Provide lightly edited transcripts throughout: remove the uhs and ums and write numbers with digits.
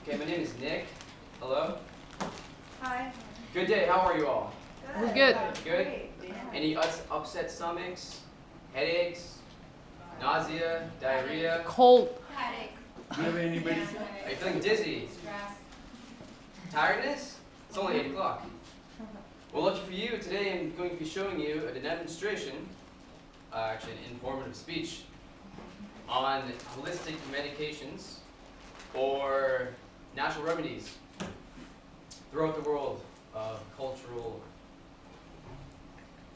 Okay, my name is Nick. Hello. Hi. Good day. How are you all? Good. We're good. Good? Any upset stomachs, headaches, nausea, diarrhea? Cold. Headache. Do you have any medicine? Are you feeling dizzy? Stress. Tiredness? It's only 8 o'clock. Well, lucky for you, today I'm going to be showing you a demonstration, actually an informative speech, on holistic medications or natural remedies throughout the world of cultural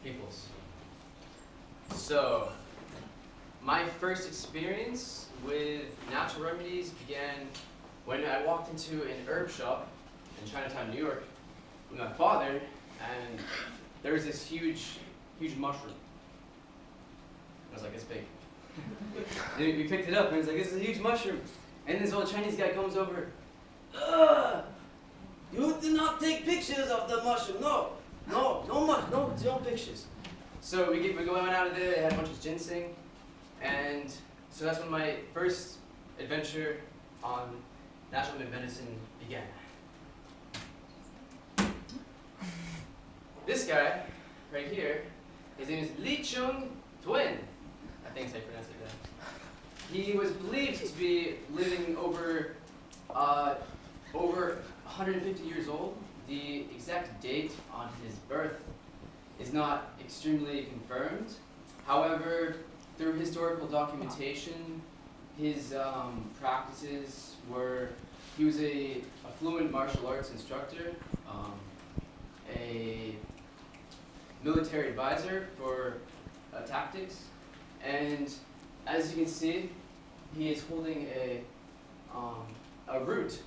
peoples. So, my first experience with natural remedies began when I walked into an herb shop in Chinatown, New York, with my father, and there was this huge mushroom. I was like, it's big. And we picked it up, and he was like, this is a huge mushroom. And this old Chinese guy comes over, you do not take pictures of the mushroom, no pictures. So we went out of there, they had a bunch of ginseng, and so that's when my first adventure on natural medicine began. This guy, right here, his name is Li Chung Twin. I think that's how you pronounce it. He was believed to be living over 150 years old. The exact date on his birth is not extremely confirmed. However, through historical documentation, his practices were, he was a fluent martial arts instructor, a military advisor for tactics, and as you can see, he is holding a root.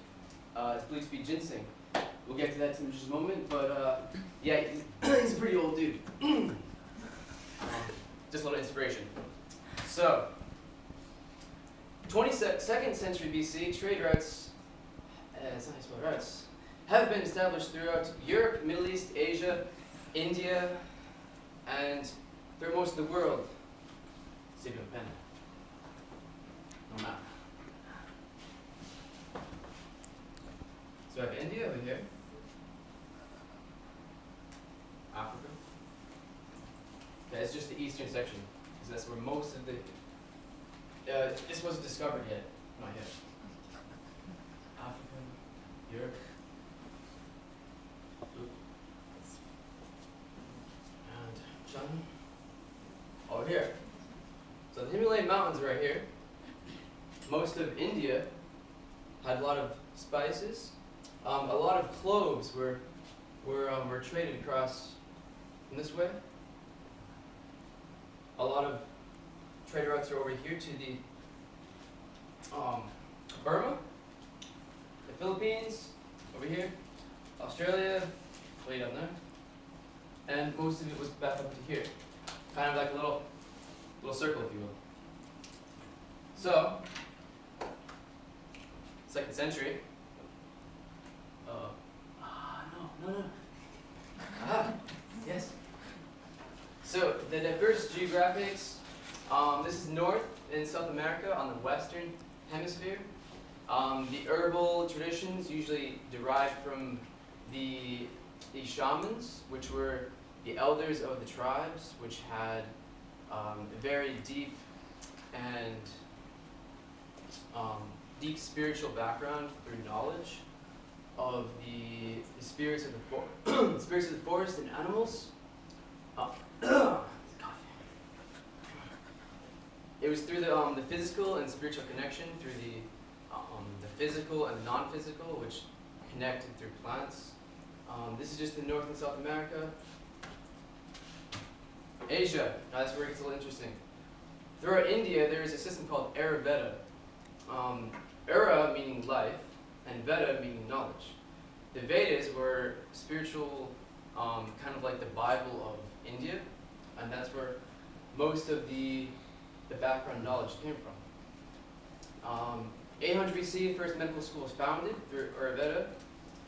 It's believed to be ginseng. We'll get to that in just a moment, but yeah, he's a pretty old dude. Just a little inspiration. So, 22nd century BC, trade routes, have been established throughout Europe, Middle East, Asia, India, and through most of the world. Save you a pen. No map. So I have India over here. Africa. Okay, it's just the eastern section, because that's where most of the this wasn't discovered yet. Not yet. Africa, Europe, and China. Over here. So the Himalayan mountains are right here. Most of India had a lot of spices. A lot of cloves were traded across in this way. A lot of trade routes are over here to the Burma, the Philippines, over here, Australia, way down there, and most of it was back up to here, kind of like a little circle, if you will. So, 2nd century. No. Yes. So the diverse geographics. This is North and South America on the Western Hemisphere. The herbal traditions usually derived from the shamans, which were the elders of the tribes, which had a very deep and deep spiritual background through knowledge of the spirits of the spirits of the forest and animals. It was through the physical and spiritual connection, through the physical and the non-physical, which connected through plants. This is just in North and South America. Asia, now that's where it gets a little interesting. Throughout India, there is a system called Ayurveda. Ura meaning life, and Veda meaning knowledge. The Vedas were spiritual, kind of like the Bible of India, and that's where most of the background knowledge came from. 800 BC, first medical school was founded through Ayurveda.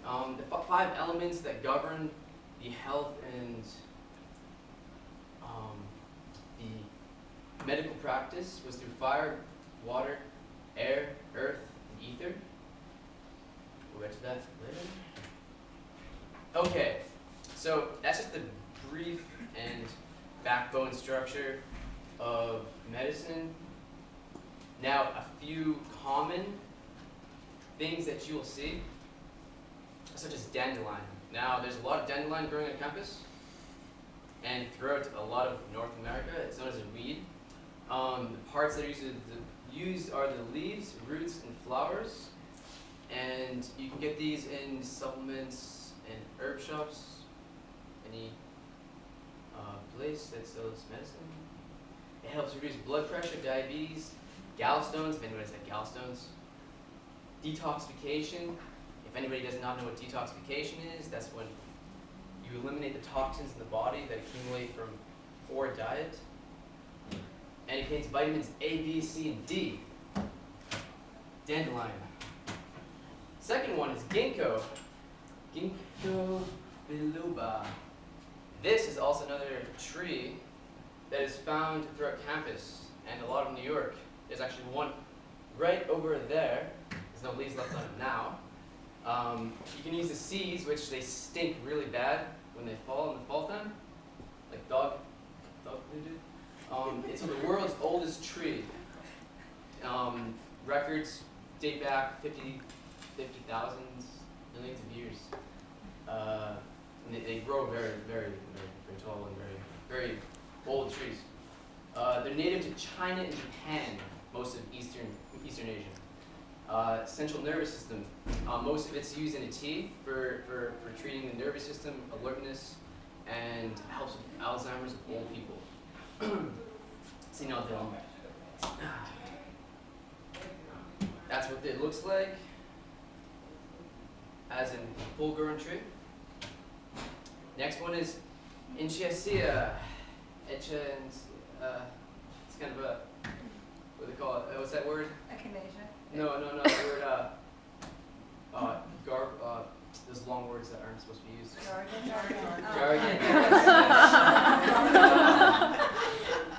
The 5 elements that govern the health and the medical practice was through fire, water, air, earth, and ether. We'll get to that later. Okay, so that's just the brief and backbone structure of medicine. Now, a few common things that you will see, such as dandelion. Now, there's a lot of dandelion growing on campus, and throughout a lot of North America. It's known as a weed. The parts that are used are the leaves, roots, and flowers. And you can get these in supplements and herb shops, any place that sells medicine. It helps reduce blood pressure, diabetes, gallstones, if anybody's had gallstones. Detoxification. If anybody does not know what detoxification is, that's when you eliminate the toxins in the body that accumulate from poor diet. And it contains vitamins A, B, C, and D. Dandelion. Second one is ginkgo. Ginkgo biloba. This is also another tree that is found throughout campus and a lot of New York. There's actually one right over there. There's no leaves left on it now. You can use the seeds, which they stink really bad when they fall in the fall time, like dog food do. It's the world's oldest tree. Records date back 50,000 millions of years. And they grow very, very, very, very tall and very, very old trees. They're native to China and Japan, most of Eastern Asia. Central nervous system. Most of it's used in a tea for treating the nervous system, alertness, and helps with Alzheimer's of old people. Senile development. That's what it looks like as in full-grown tree. Next one is Inchiacia. It's kind of a, what do they call it? What's that word? Echinacea. No, the word, those long words that aren't supposed to be used. Jargon.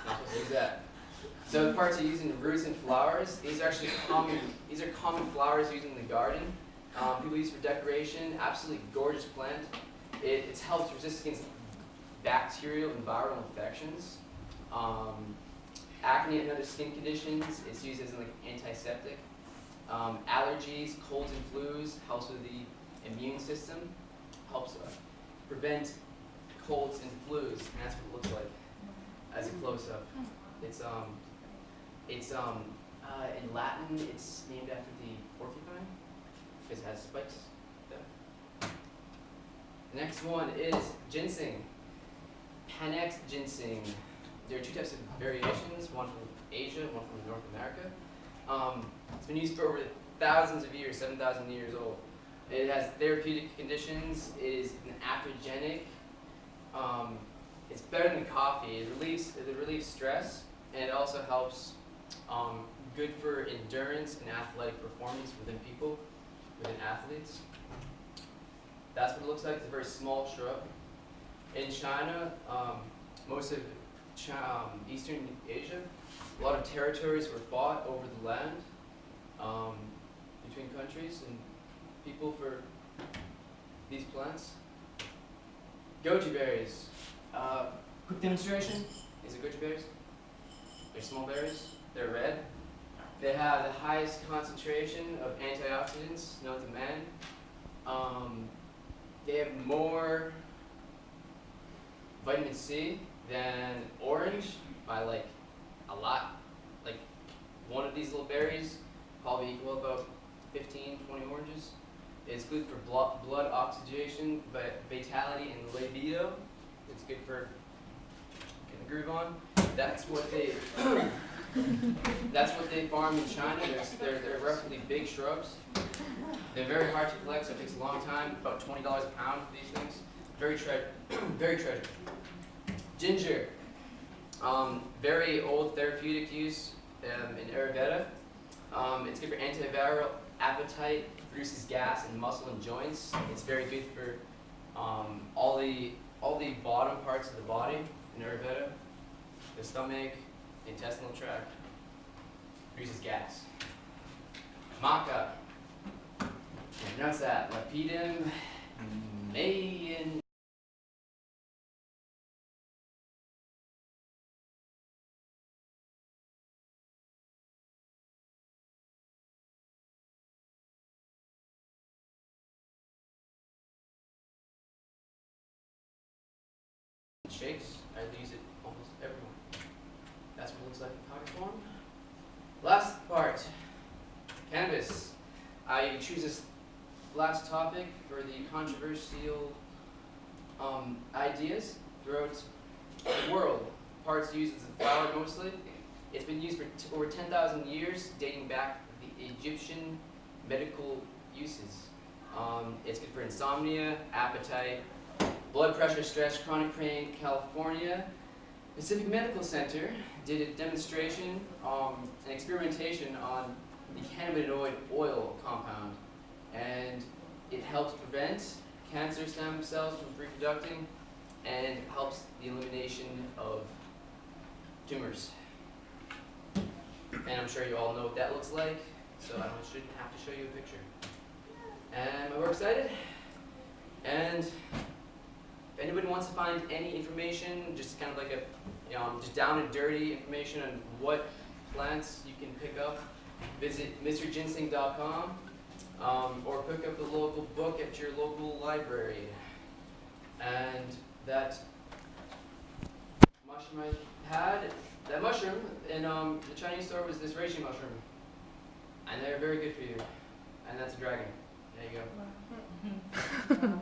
Not supposed to use that. So the parts are used in roots and flowers. These are actually common. These are common flowers used in the garden. People use for decoration. Absolutely gorgeous plant. It helps resist against bacterial and viral infections, acne and other skin conditions. It's used as an antiseptic. Allergies, colds and flus, helps with the immune system, helps prevent colds and flus, and that's what it looks like as a close-up. It's in Latin, it's named after the porcupine because it has spikes there. The next one is ginseng. Panax ginseng. There are two types of variations, one from Asia, one from North America. It's been used for over thousands of years, 7,000 years old. It has therapeutic conditions. It is an adaptogenic. It's better than coffee. It relieves stress, and it also helps good for endurance and athletic performance within people, within athletes. That's what it looks like. It's a very small shrub. In China, most of Eastern Asia, a lot of territories were fought over the land between countries and people for these plants. Goji berries. Quick demonstration. These are goji berries. They're small berries. They're red. They have the highest concentration of antioxidants known to man. They have more vitamin C than orange by like a lot. Like one of these little berries probably equal about 15, 20 oranges. It's good for blood oxygenation, but vitality and libido. It's good for getting the groove on. That's what they farm in China. They're roughly big shrubs. They're very hard to collect, so it takes a long time. About $20 a pound for these things. Very treasured. Ginger. Very old therapeutic use in Ayurveda. It's good for antiviral, appetite, produces gas in muscle and joints. It's very good for all the bottom parts of the body in Ayurveda, the stomach, the intestinal tract. produces gas. Maca. Can't pronounce that. Lapidum mayan. Shakes. I use it almost everyone. That's what it looks like in powder form. Last part, cannabis. I choose this last topic for the controversial ideas throughout the world. Parts used as a flower mostly. It's been used for over 10,000 years, dating back to the Egyptian medical uses. It's good for insomnia, appetite, blood pressure, stress, chronic pain. California Pacific Medical Center did a demonstration, an experimentation on the cannabinoid oil compound, and it helps prevent cancer stem cells from reproducing and helps the elimination of tumors. And I'm sure you all know what that looks like, so I shouldn't have to show you a picture. And my work's cited, and if anybody wants to find any information, just kind of like just down and dirty information on what plants you can pick up, visit mrginseng.com or pick up the local book at your local library. And that mushroom I had, that mushroom in the Chinese store was this reishi mushroom. And they're very good for you. And that's a dragon. There you go.